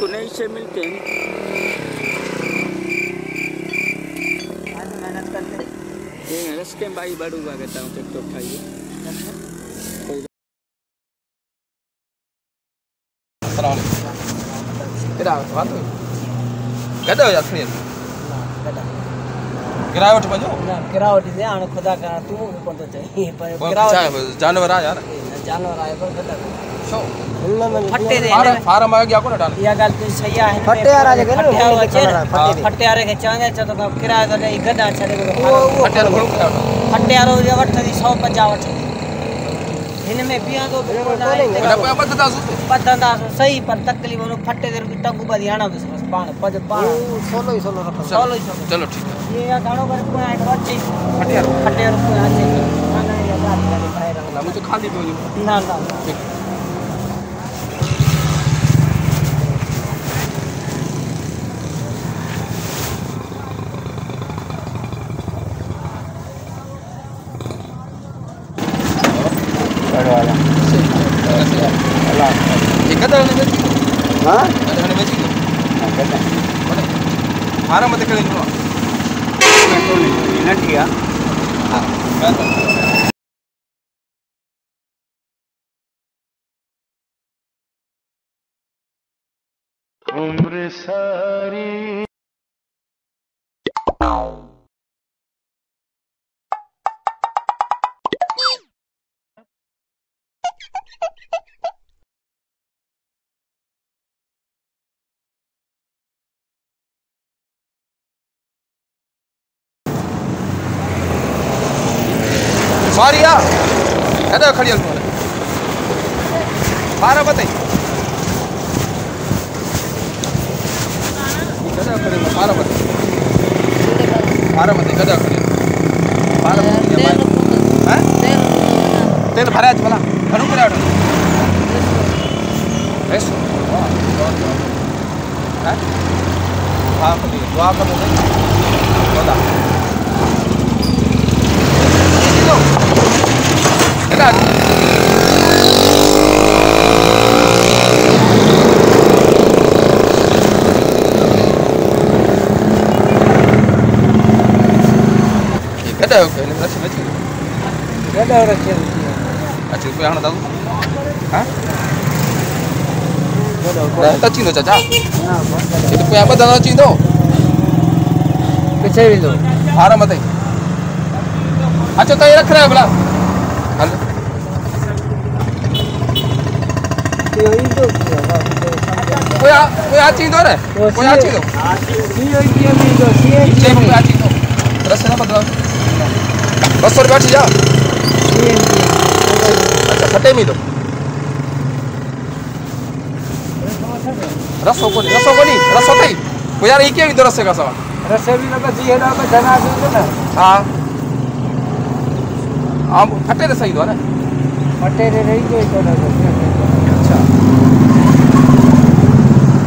को नई से मिलते हैं। आज मेहनत करते हैं रस्के में भाई बड़ूंगा कहता हूँ चेक तो उठाइए। गॾु या खणी किरायो वठी वञो ना किरायो वठी दे हाणे खुदा करा तू कोन तो चई पर किरायो जानवर आ यार जानवर आए पर खुदा छो फट्टे दे फार्म आ गया कोन डाल या गाल तो सही है फट्टे आ रहा जगह फट्टे आ रहे चवंदे छ तो किरायो तो दे गड्ढा छड़े फट्टे वारो फट्टे वारो जे वठदी 150 वठदी इन में बिया तो पता सही पर तकलीफ नो फट्टे दे टंगू बदी आना बस पान पज पान 16 रखो 16 चलो ठीक है ये या गाणो कर को है अच्छी फट्टे को अच्छे खाना या बात करे भाई ना मुझे खाली दो ना फार्म मत करें नटिया उम्र सारी सॉरी यार कदा खड़ी हल फार्म बताई कदा खड़ी फार्म बताई कदा खड़ी फार्म हैं तेल भरा है भला खनु करे ऑर्डर बस हैं हां कभी दुआ करो बता कदा गदा हो गए रस में गड्ढा रखे अच्छा कोई आना दाऊ हां गदा चिनो चाचा itu कोई apa दादा चिनो पीछे भी लो फार्म बताई अच्छा तो ये रख रहा है भला हल कोई आ चीज दो रे कोई आ चीज दो कोई आ चीज दो रस ना बदला 200 रुपया जा अच्छा खट्टे में दो रसो को कई कोई यार एक ही दो रसे का सवाल रसे भी लगा जी है ना धना दे ना हां आप खट्टे रे सही दो ना फट्टे रे रही कोई तो ना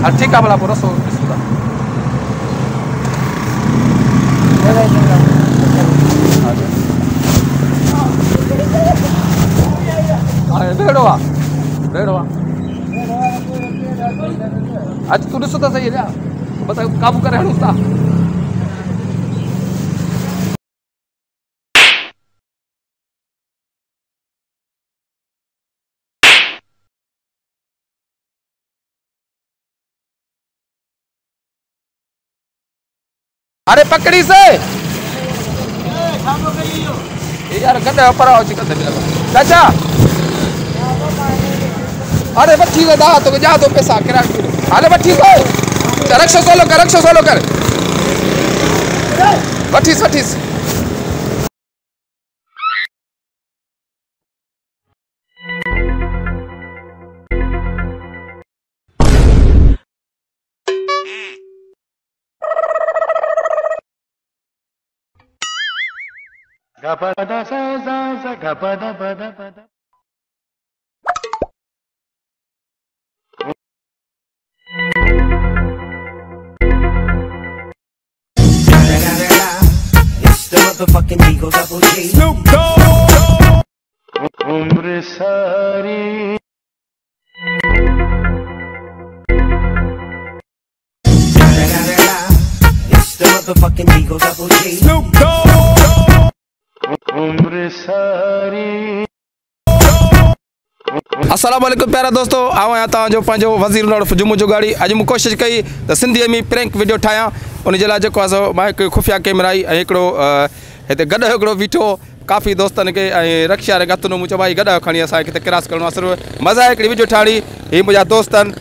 अच्छा ठीक है भला पूरा 100 रुपया बेड़वा आज तू सुता सही है बता काबू करे हनुस्ता अरे पकड़ी से यार गड्ढा पर आओ चिकन दे लगा चाचा अरे बस ठीक है दा तो जा तो पैसा किरा हाले बस ठीक है रक्षा सोलो कर बठीस गपदा सा सा गपदा पदा पदा It's the motherfucking Eagle Double G. Snoop Dogg. उम्र सारी motherfucking Eagle Double G. उम्र सारी अस्सलाम वालेकुम प्यारा दोस्तों, आऊं आहियां तव्हांजो पंहिंजो वज़ीर उर्फ़ जुमू जुगाड़ी। अॼु मूं कोशिशि कई त सिंधीअ में प्रैंक वीडियो ठाहियां। उन जे लाइ जेको आहे सो मां हिकु खुफ़िया कैमरा आई ऐं हिकिड़ो हिते गॾु हिकिड़ो बीठो काफ़ी दोस्तनि खे ऐं रक्षा रे गतनो मूं चयो भाई गॾु खणी असांखे किथे क्रॉस करिणो आहे। सिर्फ़ु मज़ा आहे हिकिड़ी वीडियो ठाहिणी। हीअ मुंहिंजा दोस्त आहिनि,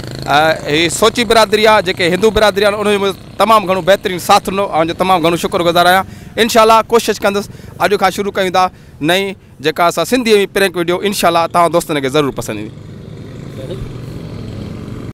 हीअ सोची बिरादरी आहे, जेके हिंदू बिरादरी आहिनि उनजो तमामु घणो बहितरीनु साथ ॾिनो ऐं तमामु घणो शुक्रगुज़ार आहियां। इंशाल्लाह कोशिशि कंदुसि अॼु खां शुरू कयूं था नई जेका असां सिंधीअ में प्रैंक वीडियो। इंशाल्लाह तव्हां दोस्तनि खे ज़रूरु पसंदि ईंदी।